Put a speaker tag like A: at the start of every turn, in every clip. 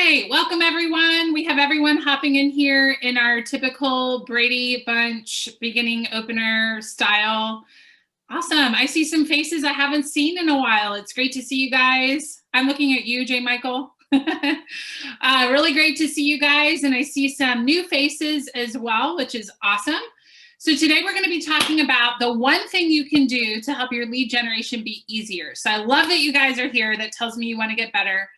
A: right, welcome everyone. We have everyone hopping in here in our typical Brady Bunch beginning opener style. Awesome. I see some faces I haven't seen in a while. It's great to see you guys. I'm looking at you, J. Michael. Really great to see you guys. And I see some new faces as well, which is awesome. So today we're going to be talking about the one thing you can do to help your lead generation be easier. So I love that you guys are here. That tells me you want to get better.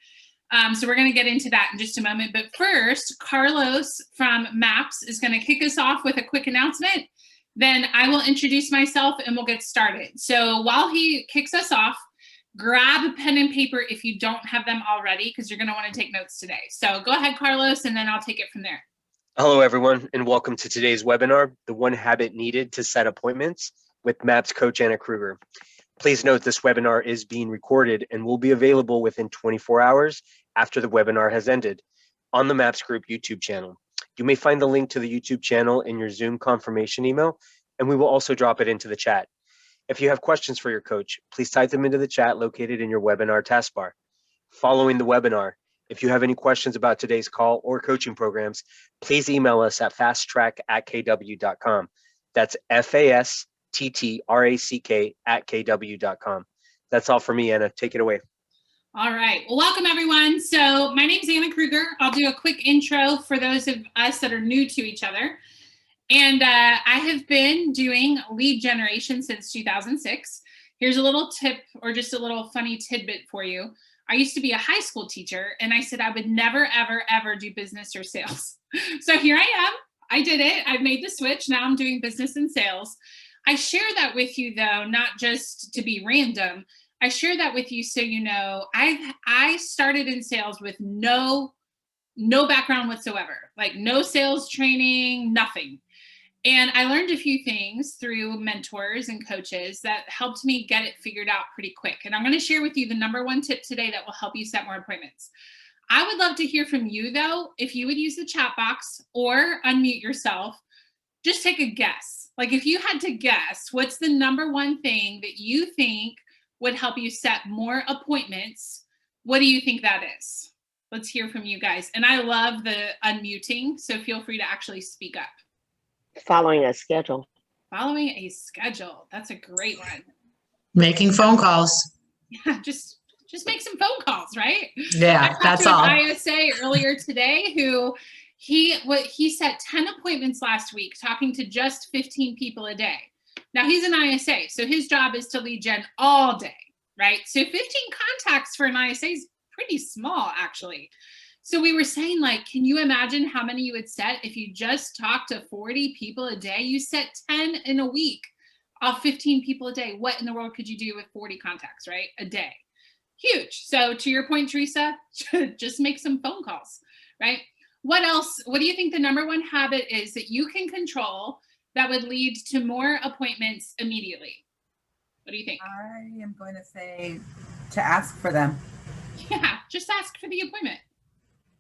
A: So we're going to get into that in just a moment. But first, Carlos from MAPS is going to kick us off with a quick announcement. Then I will introduce myself and we'll get started. So while he kicks us off, grab a pen and paper if you don't have them already, because you're going to want to take notes today. So go ahead, Carlos, and then I'll take it from there.
B: Hello, everyone, and welcome to today's webinar, The One Habit Needed to Set Appointments with MAPS Coach Anna Krueger. Please note this webinar is being recorded and will be available within 24 hours after the webinar has ended on the MAPS Group YouTube channel. You may find the link to the YouTube channel in your Zoom confirmation email, and we will also drop it into the chat. If you have questions for your coach, please type them into the chat located in your webinar taskbar. Following the webinar, if you have any questions about today's call or coaching programs, please email us at fasttrack@kw.com. That's FASTTRACK@kw.com. That's all for me, Anna. Take it away.
A: All right. Well, welcome, everyone. So my name is Anna Krueger. I'll do a quick intro for those of us that are new to each other. And I have been doing lead generation since 2006. Here's a little tip or just a little funny tidbit for you. I used to be a high school teacher, and I said I would never, ever, ever do business or sales. So here I am. I did it. I've made the switch. Now I'm doing business and sales. I share that with you, though, not just to be random. I share that with you so you know I started in sales with no background whatsoever, like no sales training, nothing. And I learned a few things through mentors and coaches that helped me get it figured out pretty quick. And I'm going to share with you the number one tip today that will help you set more appointments. I would love to hear from you, though, if you would use the chat box or unmute yourself. Just take a guess. Like if you had to guess, what's the number one thing that you think would help you set more appointments? What do you think that is? Let's hear from you guys. And I love the unmuting, so feel free to actually speak up.
C: Following a schedule.
A: Following a schedule. That's a great one.
D: Making phone calls.
A: Yeah, just make some phone calls, right?
D: Yeah, that's all.
A: I talked to an ISA earlier today who he set 10 appointments last week talking to just 15 people a day. Now he's an ISA, so his job is to lead gen all day, right? So 15 contacts for an ISA is pretty small, actually. So we were saying, like, can you imagine how many you would set if you just talked to 40 people a day? You set 10 in a week off 15 people a day. What in the world could you do with 40 contacts, right? A day. Huge. So to your point, Teresa, just make some phone calls, right? What else? What do you think the number one habit is that you can control that would lead to more appointments immediately? What do you think?
E: I am going to say to ask for them.
A: Yeah, just ask for the appointment.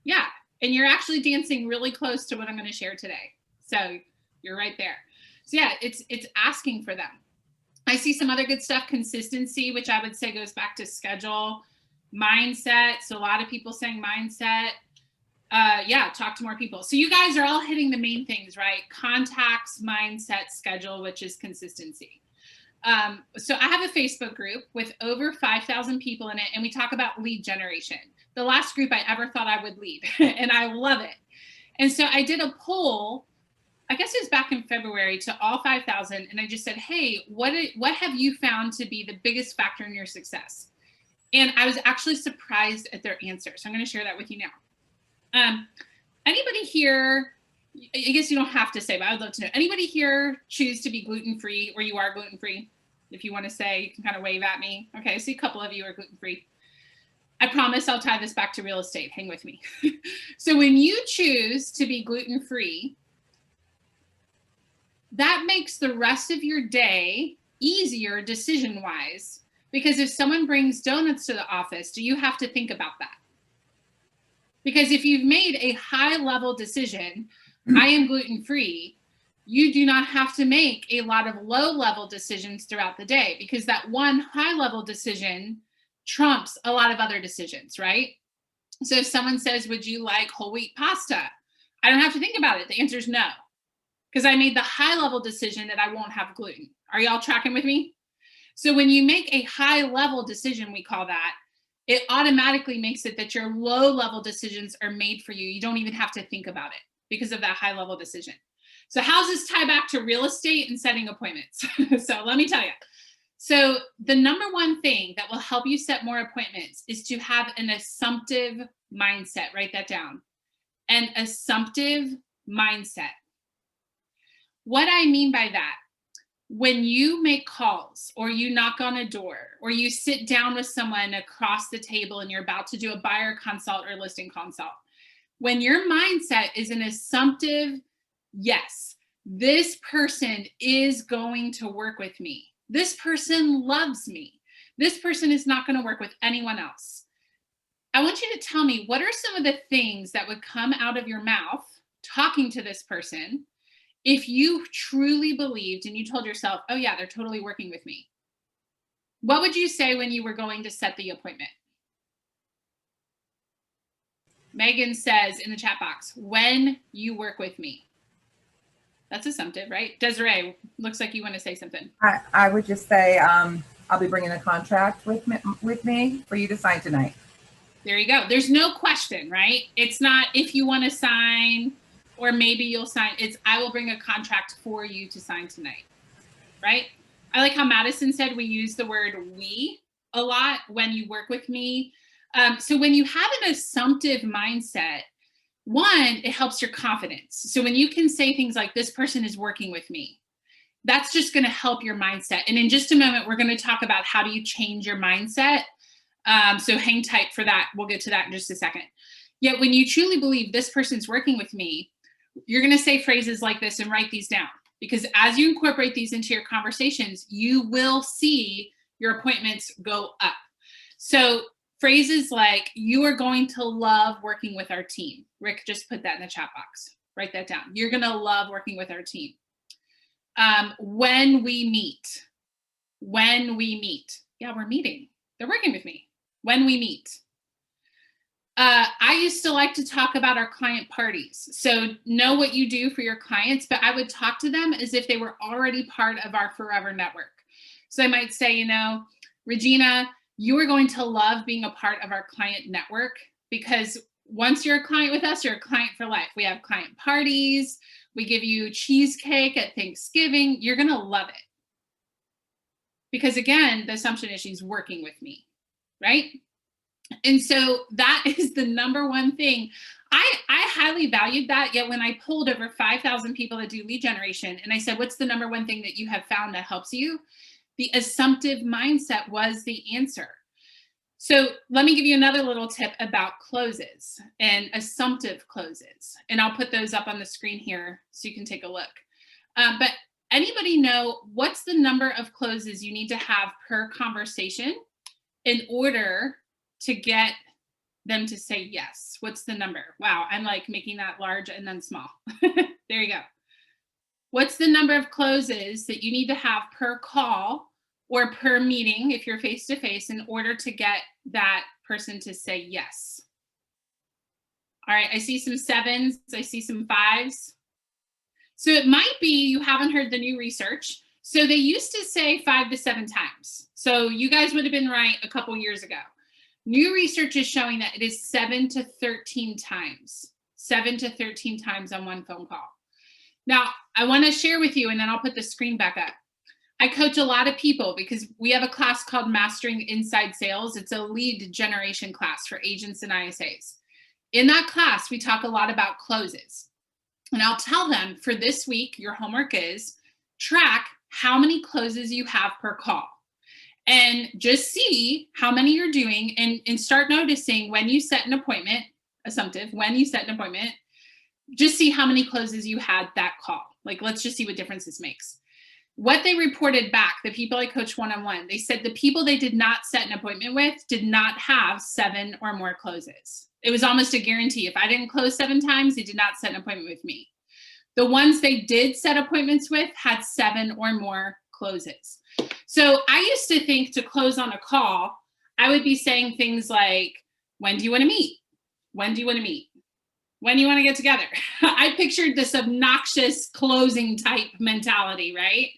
A: Yeah, and you're actually dancing really close to what I'm going to share today. So you're right there. So yeah, it's asking for them. I see some other good stuff, consistency, which I would say goes back to schedule, mindset. So a lot of people saying mindset. Yeah, talk to more people. So you guys are all hitting the main things, right? Contacts, mindset, schedule, which is consistency. So I have a Facebook group with over 5,000 people in it, and we talk about lead generation. The last group I ever thought I would lead, and I love it. And so I did a poll, I guess it was back in February, to all 5,000, and I just said, hey, what have you found to be the biggest factor in your success? And I was actually surprised at their answers. So I'm going to share that with you now. Anybody here, I guess you don't have to say, but I would love to know, anybody here choose to be gluten-free, or you are gluten-free? If you want to say, you can kind of wave at me. Okay, I see a couple of you are gluten-free. I promise I'll tie this back to real estate. Hang with me. So when you choose to be gluten-free, that makes the rest of your day easier decision-wise, because if someone brings donuts to the office, do you have to think about that? Because if you've made a high-level decision, I am gluten-free, you do not have to make a lot of low-level decisions throughout the day, because that one high-level decision trumps a lot of other decisions, right? So if someone says, would you like whole wheat pasta? I don't have to think about it. The answer is no, because I made the high level decision that I won't have gluten. Are y'all tracking with me? So when you make a high level decision, we call that, it automatically makes it that your low level decisions are made for you. You don't even have to think about it because of that high level decision. So how's this tie back to real estate and setting appointments? So let me tell you. So the number one thing that will help you set more appointments is to have an assumptive mindset. Write that down. An assumptive mindset. What I mean by that, when you make calls or you knock on a door or you sit down with someone across the table and you're about to do a buyer consult or listing consult, when your mindset is an assumptive, yes, this person is going to work with me. This person loves me. This person is not going to work with anyone else. I want you to tell me, what are some of the things that would come out of your mouth talking to this person if you truly believed and you told yourself, oh yeah, they're totally working with me? What would you say when you were going to set the appointment? Megan says in the chat box, when you work with me. That's assumptive, right? Desiree, looks like you want to say something.
E: I would just say, I'll be bringing a contract with me for you to sign tonight.
A: There you go. There's no question, right? It's not if you want to sign or maybe you'll sign. It's I will bring a contract for you to sign tonight, right? I like how Madison said we use the word we a lot when you work with me. So when you have an assumptive mindset, one, it helps your confidence. So when you can say things like, this person is working with me, that's just going to help your mindset. And in just a moment, we're going to talk about how do you change your mindset. So hang tight for that. We'll get to that in just a second. Yet when you truly believe this person's working with me, you're going to say phrases like this and write these down. Because as you incorporate these into your conversations, you will see your appointments go up. So phrases like, you are going to love working with our team. Rick just put that in the chat box. Write that down. You're going to love working with our team. When we meet. Yeah, we're meeting. They're working with me. When we meet. I used to like to talk about our client parties. So know what you do for your clients, but I would talk to them as if they were already part of our Forever Network. So I might say, Regina, you are going to love being a part of our client network, because once you're a client with us, you're a client for life. We have client parties. We give you cheesecake at Thanksgiving. You're going to love it. Because again, the assumption is she's working with me, right? And so that is the number one thing. I highly valued that. Yet when I polled over 5,000 people that do lead generation, and I said, what's the number one thing that you have found that helps you? The assumptive mindset was the answer. So let me give you another little tip about closes and assumptive closes. And I'll put those up on the screen here so you can take a look. But anybody know what's the number of closes you need to have per conversation in order to get them to say yes? What's the number? Wow, I'm like making that large and then small. There you go. What's the number of closes that you need to have per call or per meeting, if you're face-to-face, in order to get that person to say yes? All right, I see some 7s, I see some 5s. So it might be you haven't heard the new research. So they used to say 5 to 7 times. So you guys would have been right a couple years ago. New research is showing that it is 7 to 13 times. 7 to 13 times on one phone call. Now, I want to share with you, and then I'll put the screen back up. I coach a lot of people because we have a class called Mastering Inside Sales. It's a lead generation class for agents and ISAs. In that class, we talk a lot about closes. And I'll tell them, for this week, your homework is track how many closes you have per call. And just see how many you're doing and start noticing when you set an appointment, assumptive, when you set an appointment, just see how many closes you had that call. Like, let's just see what difference this makes. What they reported back, the people I coach one-on-one, they said the people they did not set an appointment with did not have 7 or more closes. It was almost a guarantee. If I didn't close 7 times, they did not set an appointment with me. The ones they did set appointments with had 7 or more closes. So I used to think to close on a call, I would be saying things like, when do you want to meet? When do you want to meet? When do you want to get together? I pictured this obnoxious closing type mentality, right?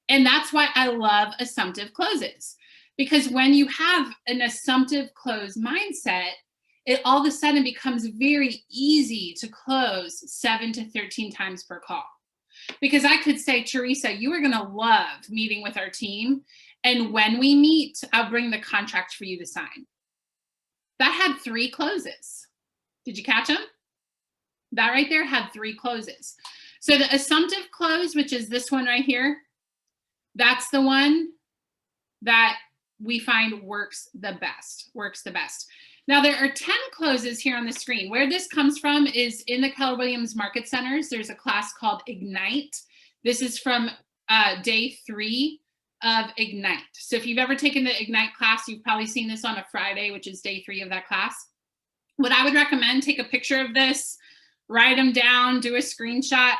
A: And that's why I love assumptive closes. Because when you have an assumptive close mindset, it all of a sudden becomes very easy to close 7 to 13 times per call. Because I could say, Teresa, you are going to love meeting with our team. And when we meet, I'll bring the contract for you to sign. That had 3 closes. Did you catch them? That right there had 3 closes. So the assumptive close, which is this one right here, that's the one that we find works the best. Now there are 10 closes here on the screen. Where this comes from is in the Keller Williams Market Centers. There's a class called Ignite. This is from day 3 of Ignite. So if you've ever taken the Ignite class, you've probably seen this on a Friday, which is day 3 of that class. What I would recommend, take a picture of this, write them down, do a screenshot.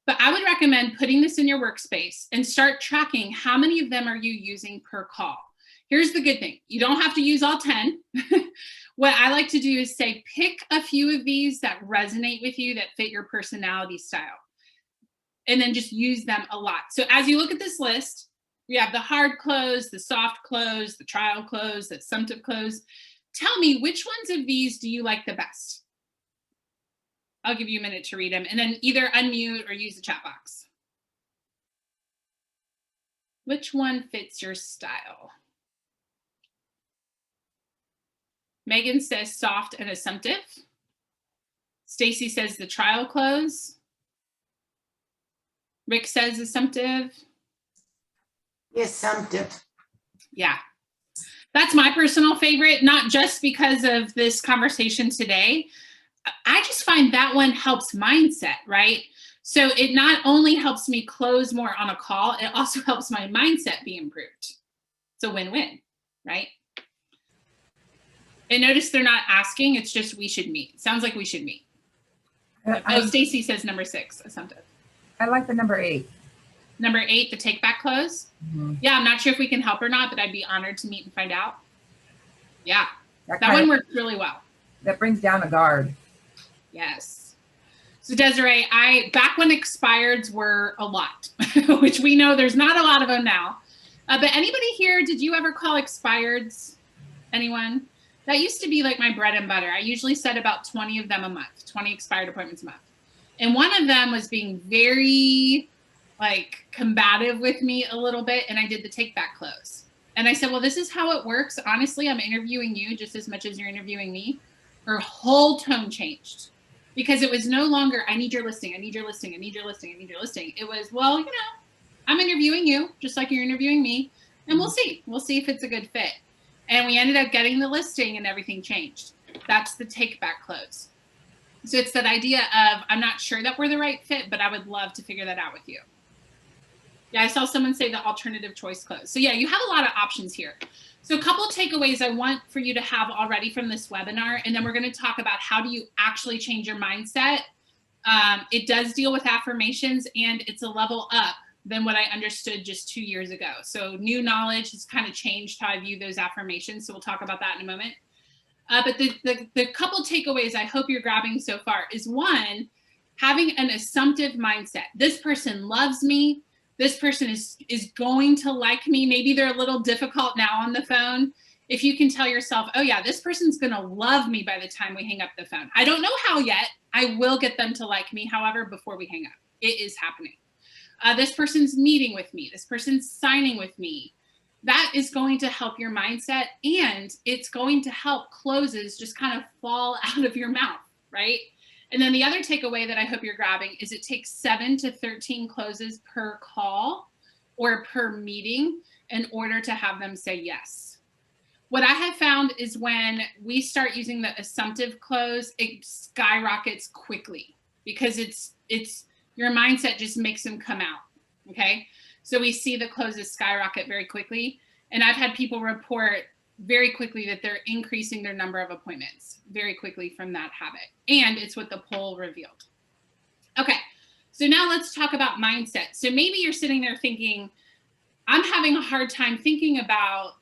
A: But I would recommend putting this in your workspace and start tracking how many of them are you using per call. Here's the good thing. You don't have to use all 10. What I like to do is say, pick a few of these that resonate with you, that fit your personality style, and then just use them a lot. So as you look at this list, we have the hard close, the soft close, the trial close, the assumptive close. Tell me, which ones of these do you like the best? I'll give you a minute to read them, and then either unmute or use the chat box. Which one fits your style? Megan says soft and assumptive. Stacy says the trial close. Rick says assumptive.
F: Assumptive.
A: Yeah. That's my personal favorite, not just because of this conversation today. I just find that one helps mindset, right? So it not only helps me close more on a call, it also helps my mindset be improved. It's a win-win, right? And notice they're not asking, it's just we should meet. Sounds like we should meet. Stacy says number 6, assumptive.
E: I like the number 8.
A: Number 8, the take back close. Mm-hmm. Yeah, I'm not sure if we can help or not, but I'd be honored to meet and find out. Yeah, that one works really well.
E: That brings down a guard.
A: Yes. So Desiree, back when expireds were a lot, which we know there's not a lot of them now. But anybody here, did you ever call expireds? Anyone? That used to be like my bread and butter. I usually set about 20 of them a month, 20 expired appointments a month. And one of them was being very combative with me a little bit. And I did the take back close. And I said, well, this is how it works. Honestly, I'm interviewing you just as much as you're interviewing me. Her whole tone changed because it was no longer, I need your listing. I need your listing. I need your listing. I need your listing. It was, well, I'm interviewing you just like you're interviewing me. And we'll see. We'll see if it's a good fit. And we ended up getting the listing and everything changed. That's the take back close. So it's that idea of, I'm not sure that we're the right fit, but I would love to figure that out with you. Yeah, I saw someone say the alternative choice close. So yeah, you have a lot of options here. So a couple of takeaways I want for you to have already from this webinar, and then we're going to talk about how do you actually change your mindset. It does deal with affirmations, and it's a level up than what I understood just 2 years ago. So new knowledge has kind of changed how I view those affirmations. So we'll talk about that in a moment. But the couple takeaways I hope you're grabbing so far is, one, having an assumptive mindset. This person loves me. This person is going to like me. Maybe they're a little difficult now on the phone. If you can tell yourself, oh yeah, this person's going to love me by the time we hang up the phone. I don't know how yet. I will get them to like me, however, before we hang up. It is happening. This person's meeting with me. This person's signing with me. That is going to help your mindset, and it's going to help closes just kind of fall out of your mouth, right? And then the other takeaway that I hope you're grabbing is it takes 7 to 13 closes per call or per meeting in order to have them say yes. What I have found is when we start using the assumptive close, it skyrockets quickly because it's your mindset just makes them come out, okay? So we see the closes skyrocket very quickly. And I've had people report very quickly that they're increasing their number of appointments very quickly from that habit. And it's what the poll revealed. Okay, so now let's talk about mindset. So maybe you're sitting there thinking, I'm having a hard time thinking about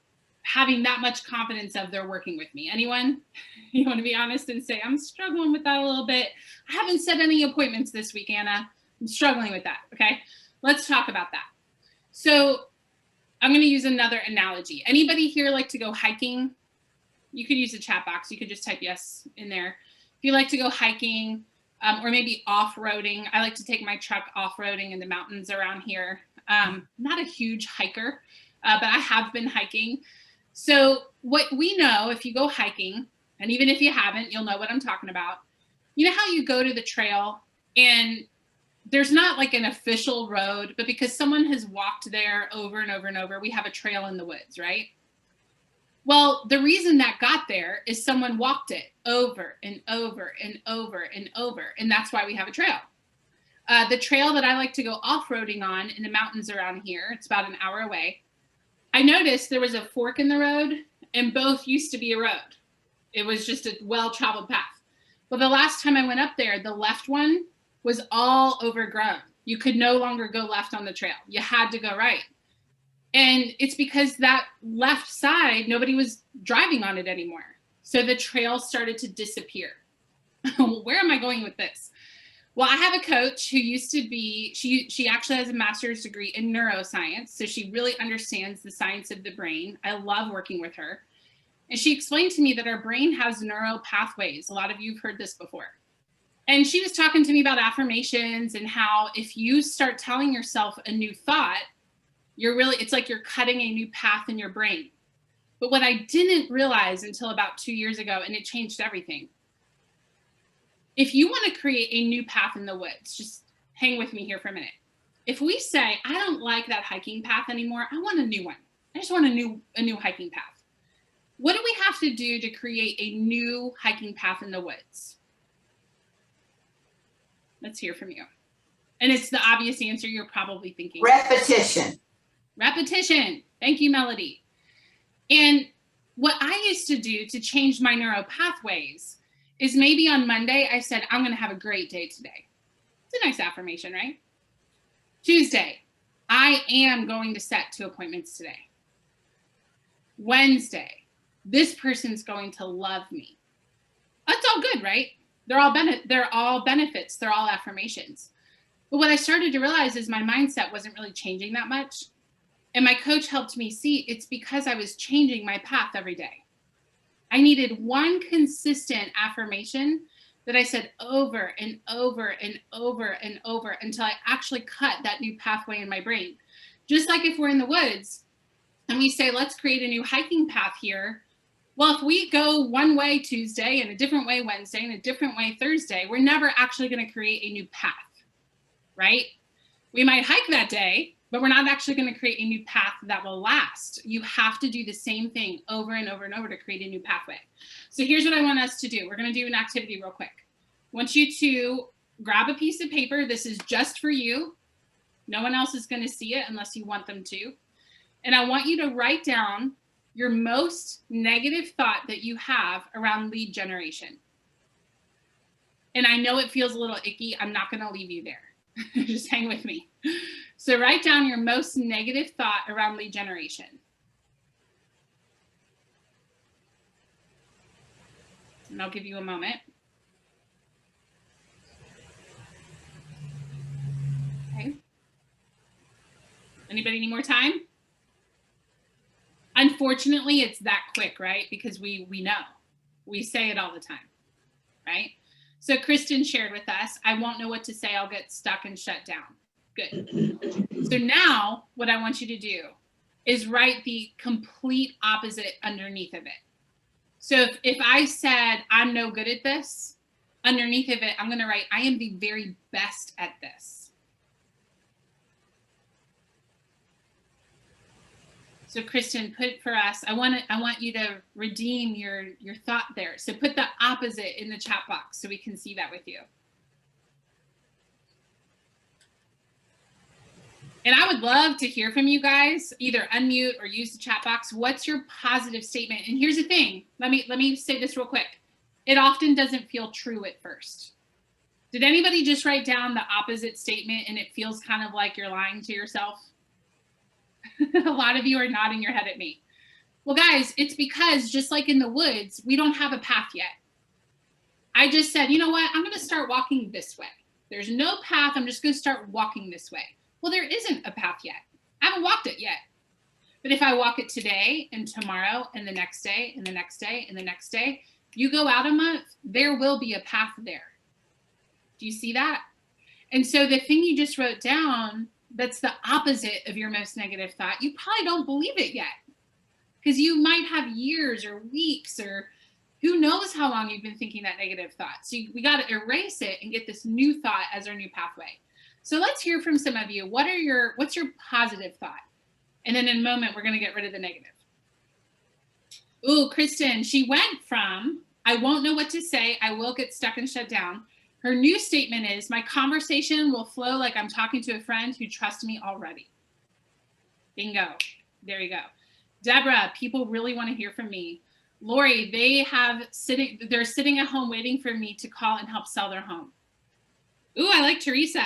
A: having that much confidence of they're working with me. Anyone? You want to be honest and say, I'm struggling with that a little bit. I haven't set any appointments this week, Anna. I'm struggling with that. Okay. Let's talk about that. So I'm going to use another analogy. Anybody here like to go hiking? You could use the chat box. You could just type yes in there. If you like to go hiking or maybe off-roading, I like to take my truck off-roading in the mountains around here. Not a huge hiker, but I have been hiking. So what we know, if you go hiking, and even if you haven't, you'll know what I'm talking about. You know how you go to the trail and there's not like an official road, but because someone has walked there over and over and over, we have a trail in the woods, right? Well, the reason that got there is someone walked it over and over and over and over, and that's why we have a trail. The trail that I like to go off-roading on in the mountains around here, it's about an hour away. I noticed there was a fork in the road, and both used to be a road. It was just a well-traveled path. But the last time I went up there, the left one was all overgrown. You could no longer go left on the trail. You had to go right. And it's because that left side, nobody was driving on it anymore. So the trail started to disappear. Where am I going with this? Well, I have a coach who used to be, she actually has a master's degree in neuroscience. So she really understands the science of the brain. I love working with her. And she explained to me that our brain has neural pathways. A lot of you have heard this before. And she was talking to me about affirmations and how if you start telling yourself a new thought, it's like you're cutting a new path in your brain. But what I didn't realize until about 2 years ago, and it changed everything. If you want to create a new path in the woods, just hang with me here for a minute. If we say, I don't like that hiking path anymore, I want a new one. I just want a new hiking path. What do we have to do to create a new hiking path in the woods? Let's hear from you. And it's the obvious answer you're probably thinking.
F: Repetition.
A: Repetition. Thank you, Melody. And what I used to do to change my neural pathways is maybe on Monday, I said, I'm going to have a great day today. It's a nice affirmation, right? Tuesday, I am going to set 2 appointments today. Wednesday, this person's going to love me. That's all good, right? They're all benefits. They're all affirmations. But what I started to realize is my mindset wasn't really changing that much. And my coach helped me see it's because I was changing my path every day. I needed one consistent affirmation that I said over and over and over and over until I actually cut that new pathway in my brain. Just like if we're in the woods and we say, let's create a new hiking path here. Well, if we go one way Tuesday and a different way Wednesday and a different way Thursday, we're never actually going to create a new path, right? We might hike that day, but we're not actually going to create a new path that will last. You have to do the same thing over and over and over to create a new pathway. So here's what I want us to do. We're going to do an activity real quick. I want you to grab a piece of paper. This is just for you. No one else is going to see it unless you want them to. And I want you to write down your most negative thought that you have around lead generation. And I know it feels a little icky. I'm not going to leave you there. Just hang with me. So write down your most negative thought around lead generation. And I'll give you a moment. Okay. Anybody need more time? Unfortunately, it's that quick, right? Because we know. We say it all the time, right? So Kristen shared with us, I won't know what to say. I'll get stuck and shut down. Good. So now what I want you to do is write the complete opposite underneath of it. So if I said, I'm no good at this, underneath of it, I'm going to write, I am the very best at this. So Kristen, put for us, I want you to redeem your thought there. So put the opposite in the chat box so we can see that with you. And I would love to hear from you guys, either unmute or use the chat box. What's your positive statement? And here's the thing. Let me say this real quick. It often doesn't feel true at first. Did anybody just write down the opposite statement and it feels kind of like you're lying to yourself? A lot of you are nodding your head at me. Well, guys, it's because just like in the woods, we don't have a path yet. I just said, you know what? I'm going to start walking this way. There's no path. I'm just going to start walking this way. Well, there isn't a path yet. I haven't walked it yet. But if I walk it today and tomorrow and the next day and the next day and the next day, you go out a month, there will be a path there. Do you see that? And so the thing you just wrote down, that's the opposite of your most negative thought, you probably don't believe it yet. Because you might have years or weeks or who knows how long you've been thinking that negative thought. So we got to erase it and get this new thought as our new pathway. So let's hear from some of you. What's your positive thought? And then in a moment, we're going to get rid of the negative. Ooh, Kristen, she went from, I won't know what to say, I will get stuck and shut down. Her new statement is, my conversation will flow like I'm talking to a friend who trusts me already. Bingo. There you go. Deborah, people really want to hear from me. Lori, they're sitting at home waiting for me to call and help sell their home. Ooh, I like Teresa.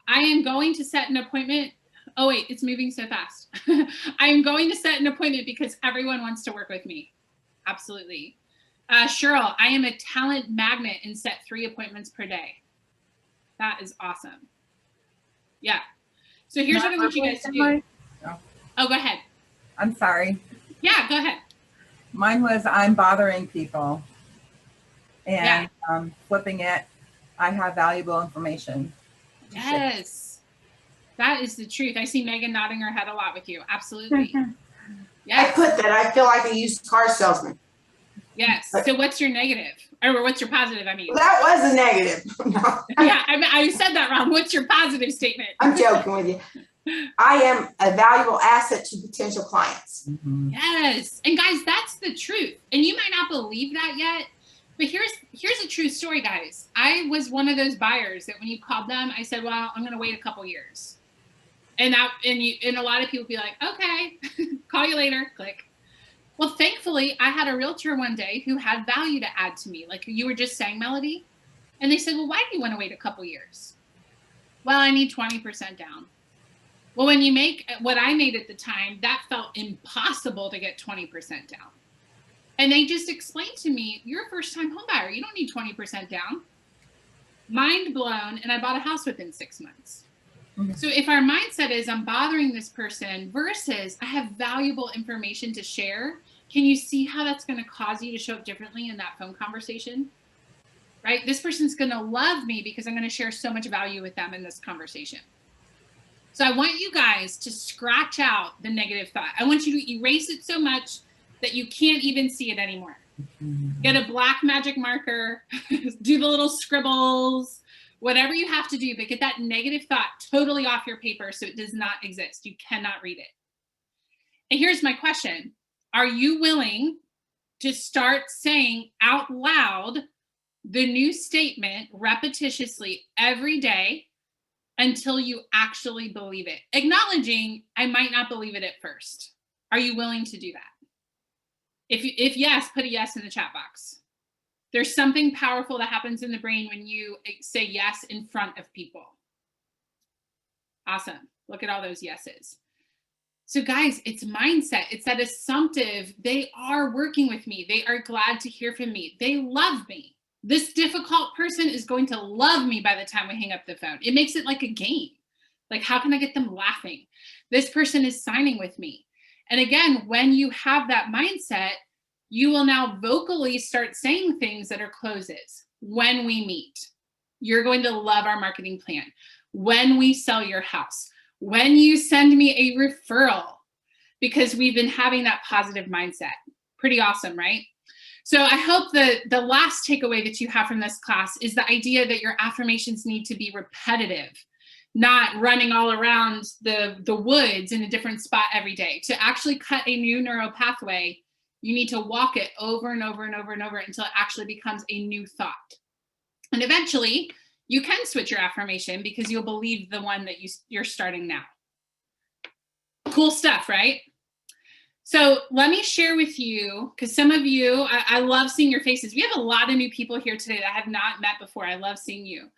A: I am going to set an appointment. Oh wait, it's moving so fast. I am going to set an appointment because everyone wants to work with me. Absolutely. Cheryl, I am a talent magnet and set 3 appointments per day. That is awesome. Yeah. So here's what I want you guys to do. Oh, go ahead.
E: I'm sorry.
A: Yeah, go ahead.
E: Mine was, I'm bothering people. And flipping it, I have valuable information.
A: Yes. That is the truth. I see Megan nodding her head a lot with you. Absolutely. Yes.
F: I put that I feel like a used car salesman.
A: Yes. So what's your negative? Or what's your positive, I mean?
F: Well, that was a negative. No.
A: Yeah, I said that wrong. What's your positive statement?
F: I'm joking with you. I am a valuable asset to potential clients.
E: Mm-hmm.
A: Yes. And guys, that's the truth. And you might not believe that yet, but here's a true story, guys. I was one of those buyers that when you called them, I said, well, I'm going to wait a couple years. And a lot of people be like, okay, call you later, click. Well, thankfully, I had a realtor one day who had value to add to me, like you were just saying, Melody. And they said, well, why do you want to wait a couple years? Well, I need 20% down. Well, when you make what I made at the time, that felt impossible to get 20% down. And they just explained to me, you're a first-time home buyer. You don't need 20% down. Mind blown, and I bought a house within 6 months. Mm-hmm. So if our mindset is, I'm bothering this person versus I have valuable information to share, can you see how that's going to cause you to show up differently in that phone conversation? Right? This person's going to love me because I'm going to share so much value with them in this conversation. So I want you guys to scratch out the negative thought. I want you to erase it so much that you can't even see it anymore. Get a black magic marker, do the little scribbles, whatever you have to do, but get that negative thought totally off your paper so it does not exist. You cannot read it. And here's my question. Are you willing to start saying out loud the new statement repetitiously every day until you actually believe it? Acknowledging, I might not believe it at first. Are you willing to do that? If yes, put a yes in the chat box. There's something powerful that happens in the brain when you say yes in front of people. Awesome. Look at all those yeses. So guys, it's mindset. It's that assumptive. They are working with me. They are glad to hear from me. They love me. This difficult person is going to love me by the time we hang up the phone. It makes it like a game. Like, how can I get them laughing? This person is signing with me. And again, when you have that mindset, you will now vocally start saying things that are closes. When we meet, you're going to love our marketing plan. When we sell your house, when you send me a referral, because we've been having that positive mindset. Pretty awesome, right? So I hope the last takeaway that you have from this class is the idea that your affirmations need to be repetitive, not running all around the woods in a different spot every day. To actually cut a new neural pathway, you need to walk it over and over and over and over until it actually becomes a new thought. And eventually, you can switch your affirmation because you'll believe the one that you're starting now. Cool stuff, right? So let me share with you, because some of you, I love seeing your faces. We have a lot of new people here today that I have not met before. I love seeing you.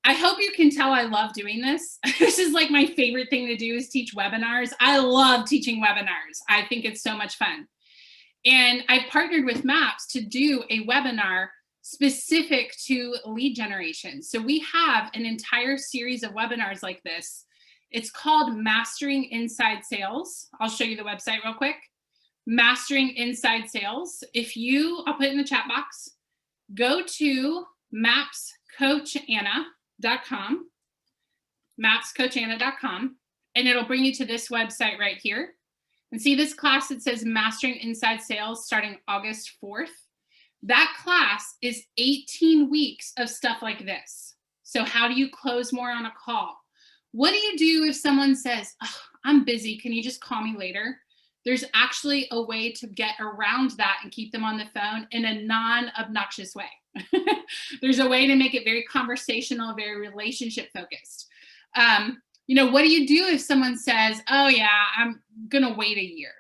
A: I hope you can tell I love doing this. This is like my favorite thing to do is teach webinars. I love teaching webinars. I think it's so much fun. And I partnered with MAPS to do a webinar specific to lead generation. So we have an entire series of webinars like this. It's called Mastering Inside Sales. I'll show you the website real quick. Mastering Inside Sales. I'll put it in the chat box. Go to mapscoachanna.com, mapscoachanna.com, and it'll bring you to this website right here. And see this class that says Mastering Inside Sales starting August 4th? That class is 18 weeks of stuff like this. So how do you close more on a call? What do you do if someone says, oh, I'm busy, can you just call me later? There's actually a way to get around that and keep them on the phone in a non-obnoxious way. There's a way to make it very conversational, very relationship focused. What do you do if someone says, oh yeah, I'm gonna wait a year?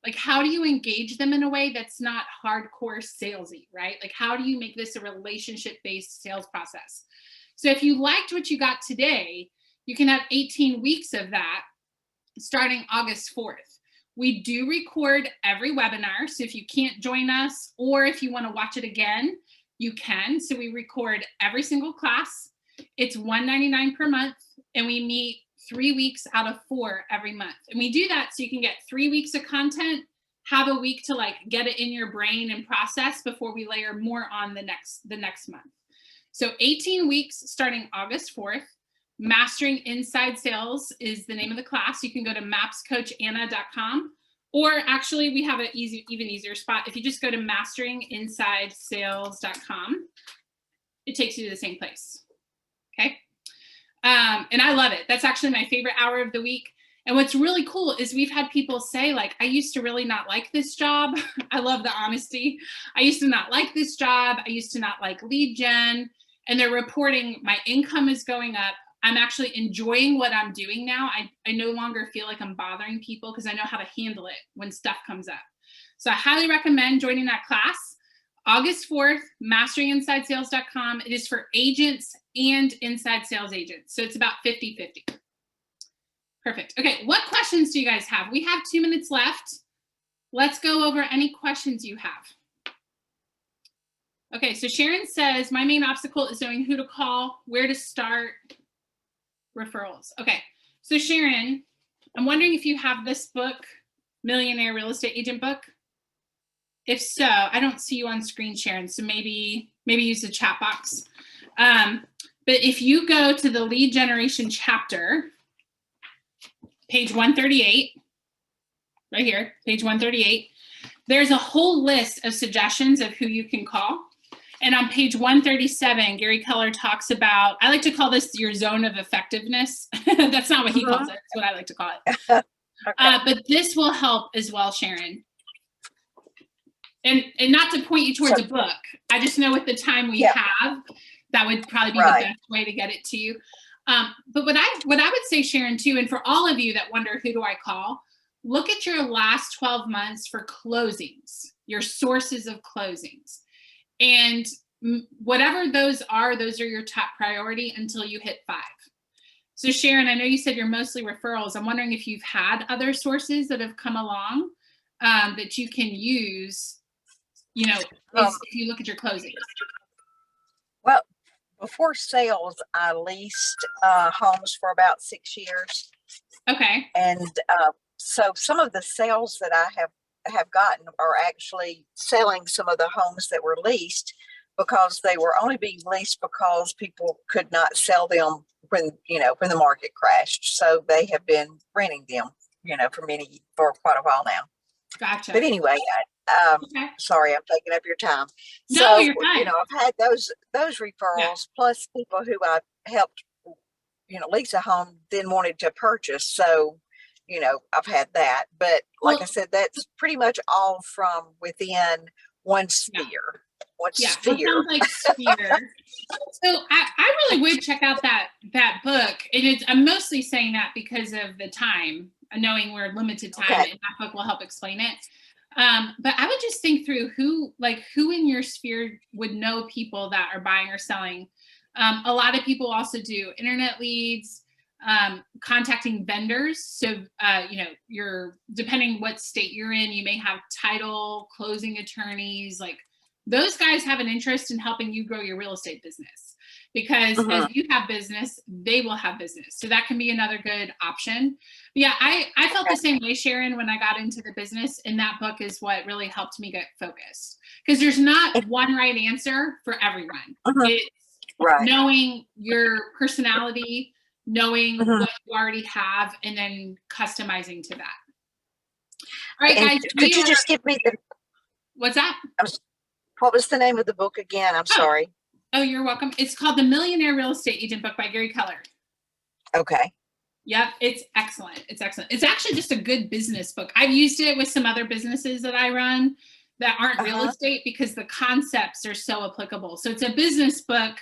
A: Like, how do you engage them in a way that's not hardcore salesy, right? Like, how do you make this a relationship-based sales process? So if you liked what you got today, you can have 18 weeks of that starting August 4th. We do record every webinar. So if you can't join us, or if you want to watch it again, you can. So we record every single class. It's $199 per month, and we meet 3 weeks out of 4 every month. And we do that so you can get 3 weeks of content, have a week to like get it in your brain and process before we layer more on the next month. So 18 weeks starting August 4th. Mastering Inside Sales is the name of the class. You can go to mapscoachanna.com, or actually we have an even easier spot. If you just go to masteringinsidesales.com, it takes you to the same place. Okay. And I love it. That's actually my favorite hour of the week. And what's really cool is we've had people say, like, I used to really not like this job. I love the honesty. I used to not like this job. I used to not like lead gen. And they're reporting my income is going up. I'm actually enjoying what I'm doing now. I no longer feel like I'm bothering people because I know how to handle it when stuff comes up. So I highly recommend joining that class. August 4th, masteringinsidesales.com. It is for agents and inside sales agents. So it's about 50-50. Perfect. Okay, what questions do you guys have? We have 2 minutes left. Let's go over any questions you have. Okay, so Sharon says, my main obstacle is knowing who to call, where to start, referrals. Okay, so Sharon, I'm wondering if you have this book, Millionaire Real Estate Agent book. If so, I don't see you on screen, Sharon, so maybe use the chat box. But if you go to the lead generation chapter, page 138, right here, page 138, there's a whole list of suggestions of who you can call. And on page 137, Gary Keller talks about, I like to call this your zone of effectiveness. That's not what he calls it. That's what I like to call it. Okay. But this will help as well, Sharon. And not to point you towards a book. I just know with the time we have, that would probably be the best way to get it to you. But what I would say, Sharon, too, and for all of you that wonder, who do I call? Look at your last 12 months for closings, your sources of closings. And whatever those are your top priority until you hit 5. So Sharon, I know you said you're mostly referrals. I'm wondering if you've had other sources that have come along that you can use, if you look at your closings.
G: Well, before sales, I leased homes for about 6 years.
A: Okay.
G: And so some of the sales that I have gotten are actually selling some of the homes that were leased, because they were only being leased because people could not sell them when the market crashed. So they have been renting them, for quite a while now.
A: Gotcha.
G: But anyway,
A: okay.
G: Sorry, I'm taking up your time.
A: No,
G: so,
A: you're fine.
G: I've had those referrals plus people who I helped, lease a home, then wanted to purchase. So, I've had that. But like I said, that's pretty much all from within one sphere. One sphere.
A: It sounds like sphere. So I really would check out that book. I'm mostly saying that because of the time, knowing we're limited time, and that book will help explain it. But I would just think through who in your sphere would know people that are buying or selling. A lot of people also do internet leads, contacting vendors. So, you know, depending what state you're in, you may have title, closing attorneys, like those guys have an interest in helping you grow your real estate business, because as you have business, they will have business. So that can be another good option. But yeah, I felt the same way, Sharon, when I got into the business, and that book is what really helped me get focused, because there's not one right answer for everyone. It's knowing your personality, knowing what you already have, and then customizing to that. All right, guys.
G: Could you just give me
A: what's that?
G: What was the name of the book again? I'm sorry.
A: Oh, you're welcome. It's called The Millionaire Real Estate Agent book by Gary Keller.
G: Okay.
A: Yep, it's excellent. It's excellent. It's actually just a good business book. I've used it with some other businesses that I run that aren't real estate, because the concepts are so applicable. So it's a business book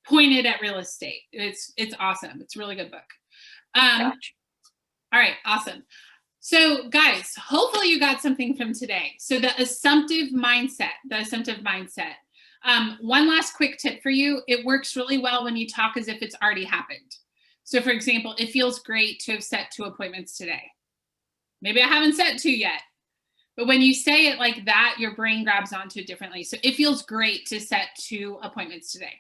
A: pointed at real estate. It's awesome. It's a really good book. All right, awesome. So guys, hopefully you got something from today. So the assumptive mindset. One last quick tip for you. It works really well when you talk as if it's already happened. So for example, it feels great to have set 2 appointments today. Maybe I haven't set 2 yet, but when you say it like that, your brain grabs onto it differently. So it feels great to set 2 appointments today.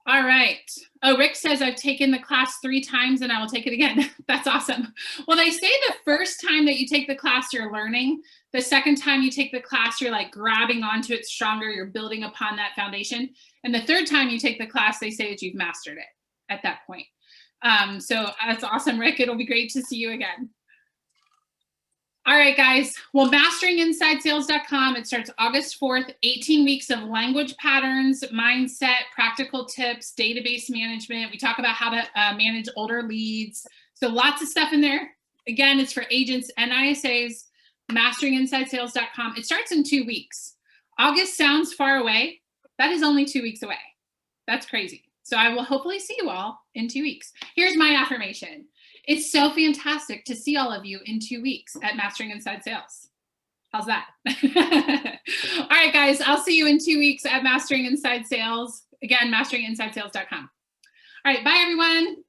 A: All right. Oh, Rick says, I've taken the class 3 times and I will take it again. That's awesome. Well, they say the first time that you take the class, you're learning. The second time you take the class, you're like grabbing onto it stronger. You're building upon that foundation. And the third time you take the class, they say that you've mastered it at that point. So that's awesome, Rick. It'll be great to see you again. All right, guys. Well, masteringinsidesales.com. It starts August 4th, 18 weeks of language patterns, mindset, practical tips, database management. We talk about how to manage older leads. So lots of stuff in there. Again, it's for agents and ISAs, masteringinsidesales.com. It starts in 2 weeks. August sounds far away. That is only 2 weeks away. That's crazy. So I will hopefully see you all in 2 weeks. Here's my affirmation. It's so fantastic to see all of you in 2 weeks at Mastering Inside Sales. How's that? All right, guys, I'll see you in 2 weeks at Mastering Inside Sales. Again, masteringinsidesales.com. All right, bye, everyone.